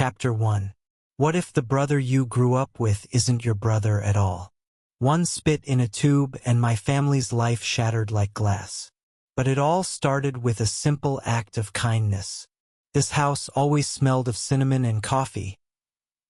Chapter 1. What if the brother you grew up with isn't your brother at all? One spit in a tube and my family's life shattered like glass. But it all started with a simple act of kindness. This house always smelled of cinnamon and coffee.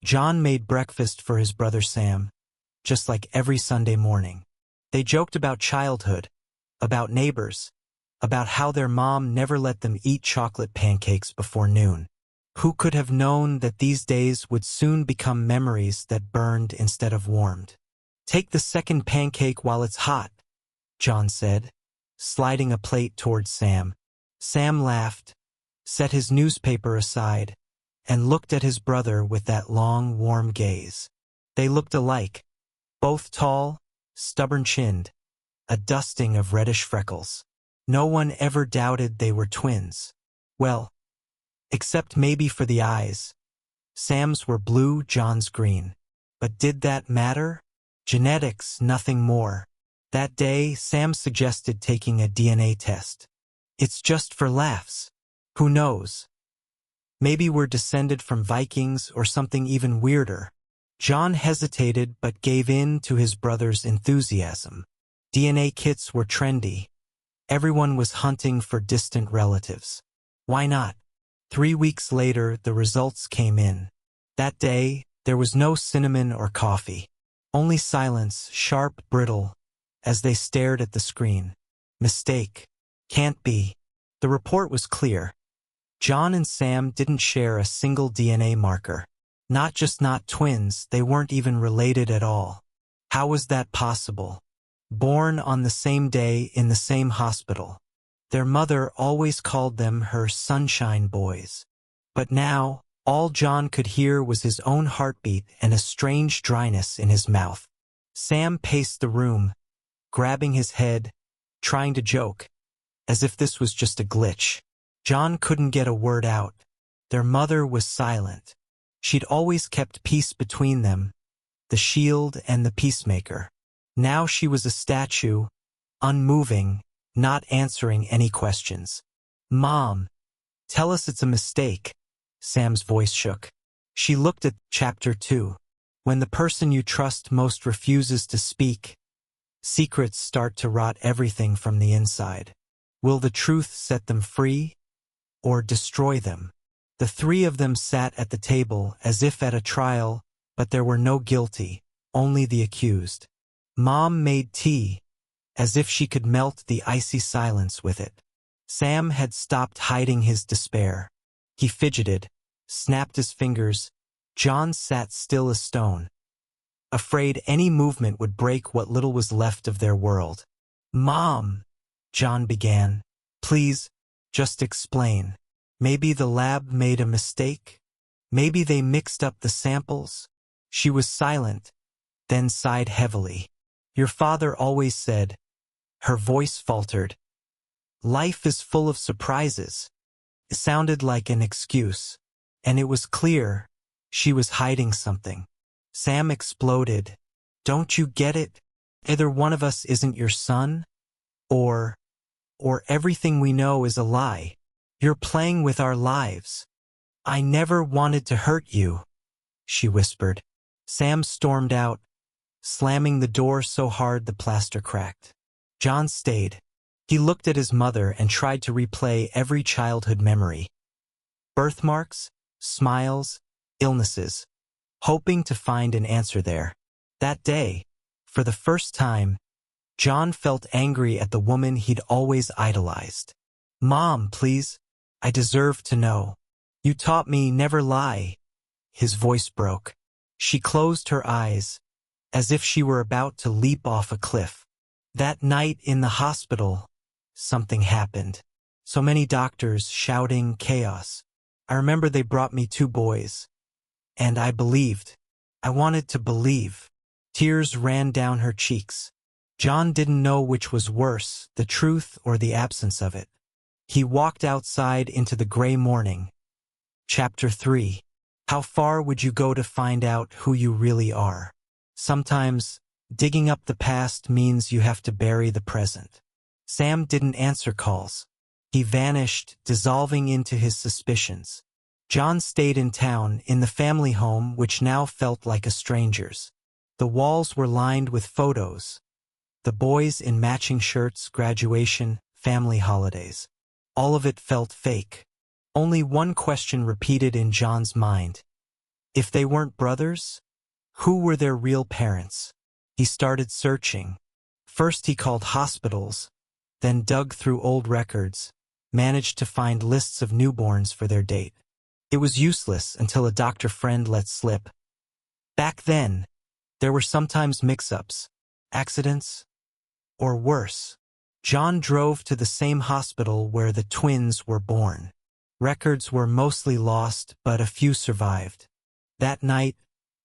John made breakfast for his brother Sam, just like every Sunday morning. They joked about childhood, about neighbors, about how their mom never let them eat chocolate pancakes before noon. Who could have known that these days would soon become memories that burned instead of warmed? Take the second pancake while it's hot, John said, sliding a plate towards Sam. Sam laughed, set his newspaper aside, and looked at his brother with that long, warm gaze. They looked alike, both tall, stubborn-chinned, a dusting of reddish freckles. No one ever doubted they were twins. Well, except maybe for the eyes. Sam's were blue, John's green. But did that matter? Genetics, nothing more. That day, Sam suggested taking a DNA test. It's just for laughs. Who knows? Maybe we're descended from Vikings or something even weirder. John hesitated but gave in to his brother's enthusiasm. DNA kits were trendy. Everyone was hunting for distant relatives. Why not? 3 weeks later, the results came in. That day, there was no cinnamon or coffee. Only silence, sharp, brittle, as they stared at the screen. Mistake. Can't be. The report was clear. John and Sam didn't share a single DNA marker. Not just not twins, they weren't even related at all. How was that possible? Born on the same day in the same hospital. Their mother always called them her sunshine boys. But now, all John could hear was his own heartbeat and a strange dryness in his mouth. Sam paced the room, grabbing his head, trying to joke, as if this was just a glitch. John couldn't get a word out. Their mother was silent. She'd always kept peace between them, the shield and the peacemaker. Now she was a statue, unmoving, not answering any questions. Mom, tell us it's a mistake. Sam's voice shook. She looked at Chapter 2. When the person you trust most refuses to speak, secrets start to rot everything from the inside. Will the truth set them free or destroy them? The three of them sat at the table as if at a trial, but there were no guilty, only the accused. Mom made tea, as if she could melt the icy silence with it. Sam had stopped hiding his despair. He fidgeted, snapped his fingers. John sat still as stone, afraid any movement would break what little was left of their world. Mom, John began, please, just explain. Maybe the lab made a mistake? Maybe they mixed up the samples? She was silent, then sighed heavily. Your father always said, her voice faltered, life is full of surprises. It sounded like an excuse, and it was clear she was hiding something. Sam exploded. Don't you get it? Either one of us isn't your son, or everything we know is a lie. You're playing with our lives. I never wanted to hurt you, she whispered. Sam stormed out, slamming the door so hard the plaster cracked. John stayed. He looked at his mother and tried to replay every childhood memory. Birthmarks, smiles, illnesses, hoping to find an answer there. That day, for the first time, John felt angry at the woman he'd always idolized. Mom, please, I deserve to know. You taught me never lie. His voice broke. She closed her eyes, as if she were about to leap off a cliff. That night in the hospital, something happened. So many doctors shouting chaos. I remember they brought me 2 boys. And I believed. I wanted to believe. Tears ran down her cheeks. John didn't know which was worse, the truth or the absence of it. He walked outside into the gray morning. Chapter 3. How far would you go to find out who you really are? Sometimes, digging up the past means you have to bury the present. Sam didn't answer calls. He vanished, dissolving into his suspicions. John stayed in town, in the family home which now felt like a stranger's. The walls were lined with photos. The boys in matching shirts, graduation, family holidays. All of it felt fake. Only one question repeated in John's mind. If they weren't brothers, who were their real parents? He started searching. First he called hospitals, then dug through old records, managed to find lists of newborns for their date. It was useless until a doctor friend let slip. Back then, there were sometimes mix-ups, accidents, or worse. John drove to the same hospital where the twins were born. Records were mostly lost, but a few survived. That night,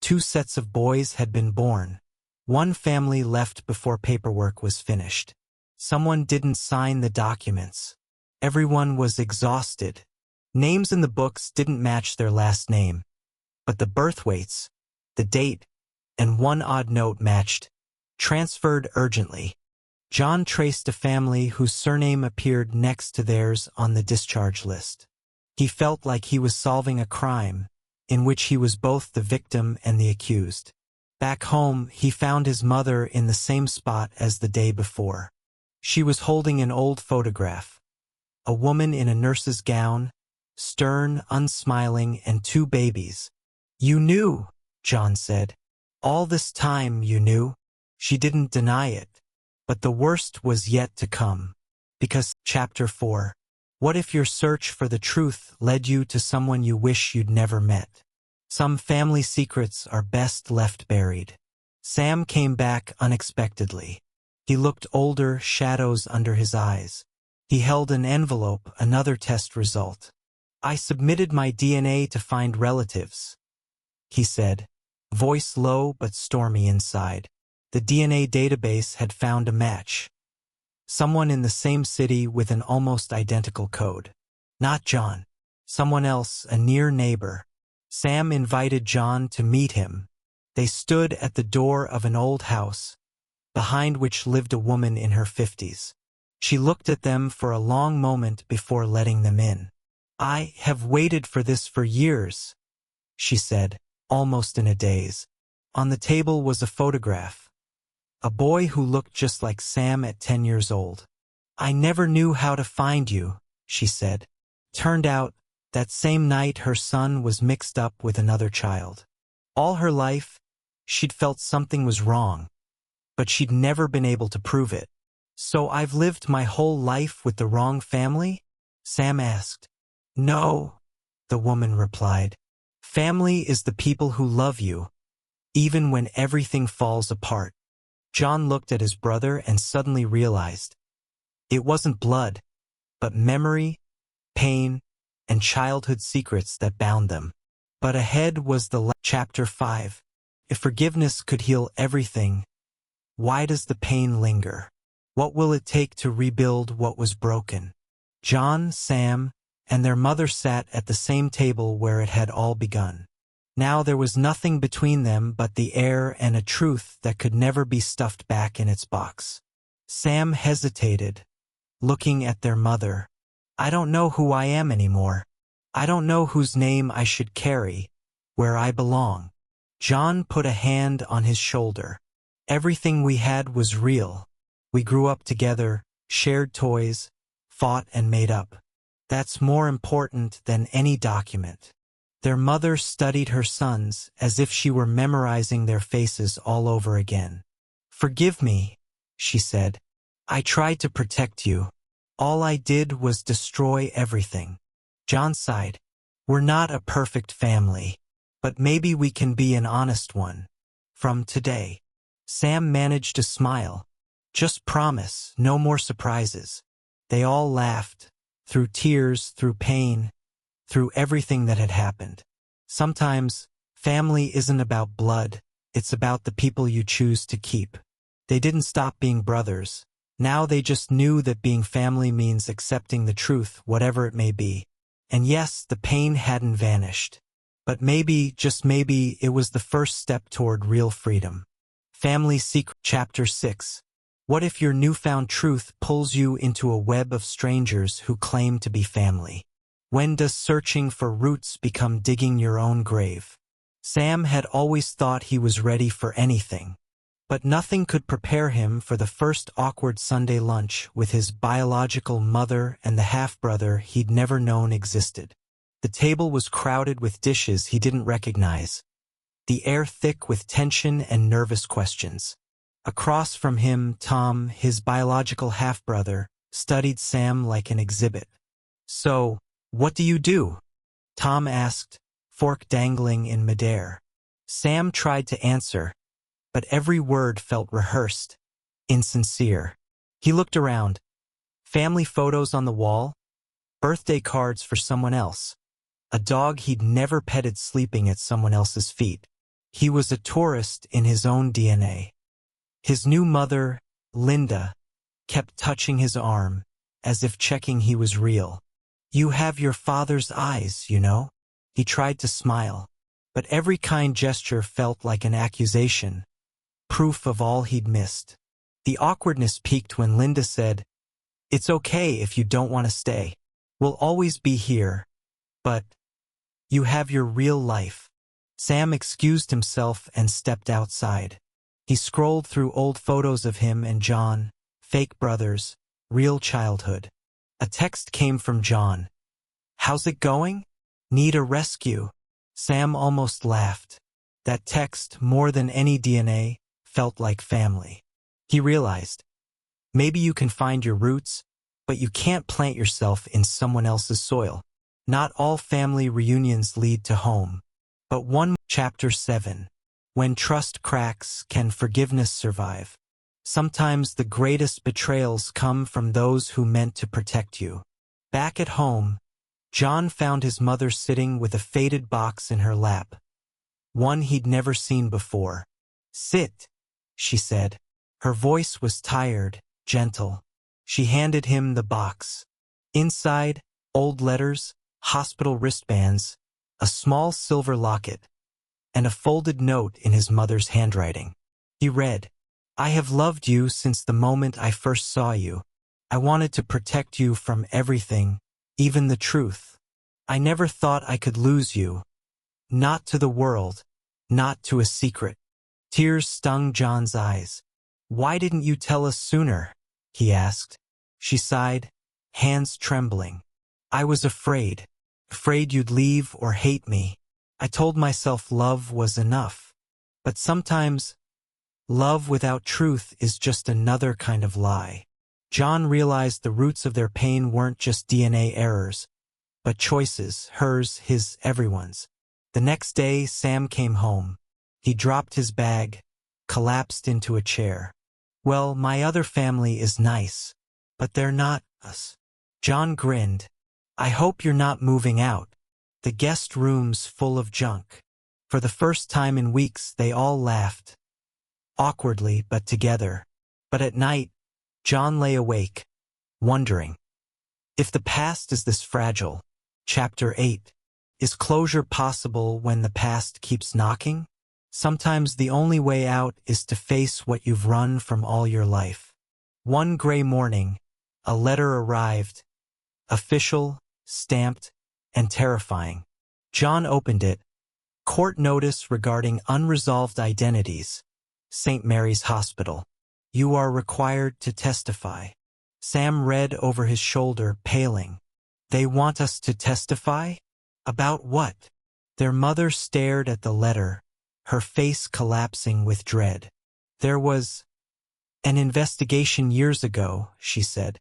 2 sets of boys had been born. One family left before paperwork was finished. Someone didn't sign the documents. Everyone was exhausted. Names in the books didn't match their last name. But the birth weights, the date, and one odd note matched. Transferred urgently. John traced a family whose surname appeared next to theirs on the discharge list. He felt like he was solving a crime, in which he was both the victim and the accused. Back home, he found his mother in the same spot as the day before. She was holding an old photograph. A woman in a nurse's gown, stern, unsmiling, and 2 babies. "You knew," John said. "All this time you knew." She didn't deny it. But the worst was yet to come. Because, Chapter 4. What if your search for the truth led you to someone you wish you'd never met? Some family secrets are best left buried. Sam came back unexpectedly. He looked older, shadows under his eyes. He held an envelope, another test result. "I submitted my DNA to find relatives," he said, voice low but stormy inside. The DNA database had found a match. Someone in the same city with an almost identical code. Not John. Someone else, a near neighbor. Sam invited John to meet him. They stood at the door of an old house, behind which lived a woman in her 50s. She looked at them for a long moment before letting them in. "I have waited for this for years," she said, almost in a daze. On the table was a photograph. A boy who looked just like Sam at 10 years old. "I never knew how to find you," she said. Turned out, that same night her son was mixed up with another child. All her life, she'd felt something was wrong, but she'd never been able to prove it. "So I've lived my whole life with the wrong family?" Sam asked. "No," the woman replied. "Family is the people who love you, even when everything falls apart." John looked at his brother and suddenly realized. It wasn't blood, but memory, pain, and childhood secrets that bound them. But ahead was the Chapter 5. If forgiveness could heal everything, why does the pain linger? What will it take to rebuild what was broken? John, Sam, and their mother sat at the same table where it had all begun. Now there was nothing between them but the air and a truth that could never be stuffed back in its box. Sam hesitated, looking at their mother. "I don't know who I am anymore. I don't know whose name I should carry, where I belong." John put a hand on his shoulder. "Everything we had was real. We grew up together, shared toys, fought and made up. That's more important than any document." Their mother studied her sons as if she were memorizing their faces all over again. "Forgive me," she said. "I tried to protect you. All I did was destroy everything." John sighed. "We're not a perfect family, but maybe we can be an honest one. From today." Sam managed to smile. "Just promise, no more surprises." They all laughed, through tears, through pain, through everything that had happened. Sometimes, family isn't about blood, it's about the people you choose to keep. They didn't stop being brothers. Now they just knew that being family means accepting the truth, whatever it may be. And yes, the pain hadn't vanished. But maybe, just maybe, it was the first step toward real freedom. Family Secret Chapter 6. What if your newfound truth pulls you into a web of strangers who claim to be family? When does searching for roots become digging your own grave? Sam had always thought he was ready for anything, but nothing could prepare him for the first awkward Sunday lunch with his biological mother and the half-brother he'd never known existed. The table was crowded with dishes he didn't recognize, the air thick with tension and nervous questions. Across from him, Tom, his biological half-brother, studied Sam like an exhibit. "So, what do you do?" Tom asked, fork dangling in midair. Sam tried to answer, but every word felt rehearsed, insincere. He looked around. Family photos on the wall, birthday cards for someone else, a dog he'd never petted sleeping at someone else's feet. He was a tourist in his own DNA. His new mother, Linda, kept touching his arm, as if checking he was real. "You have your father's eyes, you know." He tried to smile, but every kind gesture felt like an accusation, proof of all he'd missed. The awkwardness peaked when Linda said, "It's okay if you don't want to stay. We'll always be here, but you have your real life." Sam excused himself and stepped outside. He scrolled through old photos of him and John, fake brothers, real childhood. A text came from John. "How's it going? Need a rescue?" Sam almost laughed. That text, more than any DNA, felt like family. He realized, maybe you can find your roots, but you can't plant yourself in someone else's soil. Not all family reunions lead to home. But one. Chapter 7. When trust cracks, can forgiveness survive? Sometimes the greatest betrayals come from those who meant to protect you. Back at home, John found his mother sitting with a faded box in her lap, one he'd never seen before. "Sit," she said. Her voice was tired, gentle. She handed him the box. Inside, old letters, hospital wristbands, a small silver locket, and a folded note in his mother's handwriting. He read, "I have loved you since the moment I first saw you. I wanted to protect you from everything, even the truth. I never thought I could lose you. Not to the world, not to a secret." Tears stung John's eyes. "Why didn't you tell us sooner?" he asked. She sighed, hands trembling. "I was afraid you'd leave or hate me. I told myself love was enough. But sometimes, love without truth is just another kind of lie." John realized the roots of their pain weren't just DNA errors, but choices, hers, his, everyone's. The next day, Sam came home. He dropped his bag, collapsed into a chair. "Well, my other family is nice, but they're not us." John grinned. "I hope you're not moving out. The guest room's full of junk." For the first time in weeks, they all laughed. Awkwardly, but together. But at night, John lay awake, wondering, if the past is this fragile. Chapter 8. Is closure possible when the past keeps knocking? Sometimes the only way out is to face what you've run from all your life. One gray morning, a letter arrived, official, stamped, and terrifying. John opened it. Court notice regarding unresolved identities. St. Mary's Hospital. "You are required to testify." Sam read over his shoulder, paling. "They want us to testify? About what?" Their mother stared at the letter, her face collapsing with dread. "There was an investigation years ago," she said,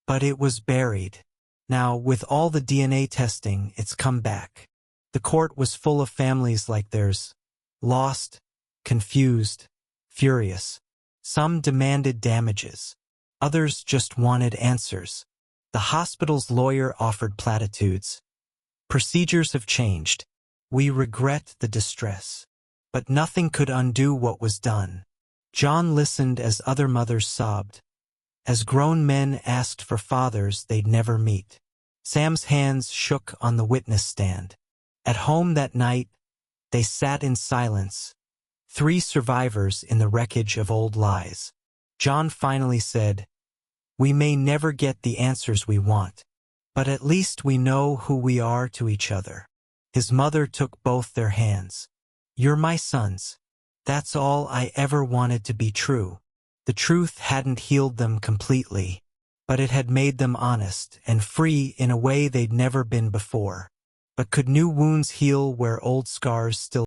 "but it was buried. Now, with all the DNA testing, it's come back." The court was full of families like theirs, lost, confused, furious. Some demanded damages. Others just wanted answers. The hospital's lawyer offered platitudes. "Procedures have changed. We regret the distress." But nothing could undo what was done. John listened as other mothers sobbed, as grown men asked for fathers they'd never meet. Sam's hands shook on the witness stand. At home that night, they sat in silence, 3 survivors in the wreckage of old lies. John finally said, "We may never get the answers we want, But at least we know who we are to each other. His mother took both their hands. You're my sons. That's all I ever wanted to be true. The truth hadn't healed them completely, but it had made them honest and free in a way they'd never been before. But could new wounds heal where old scars still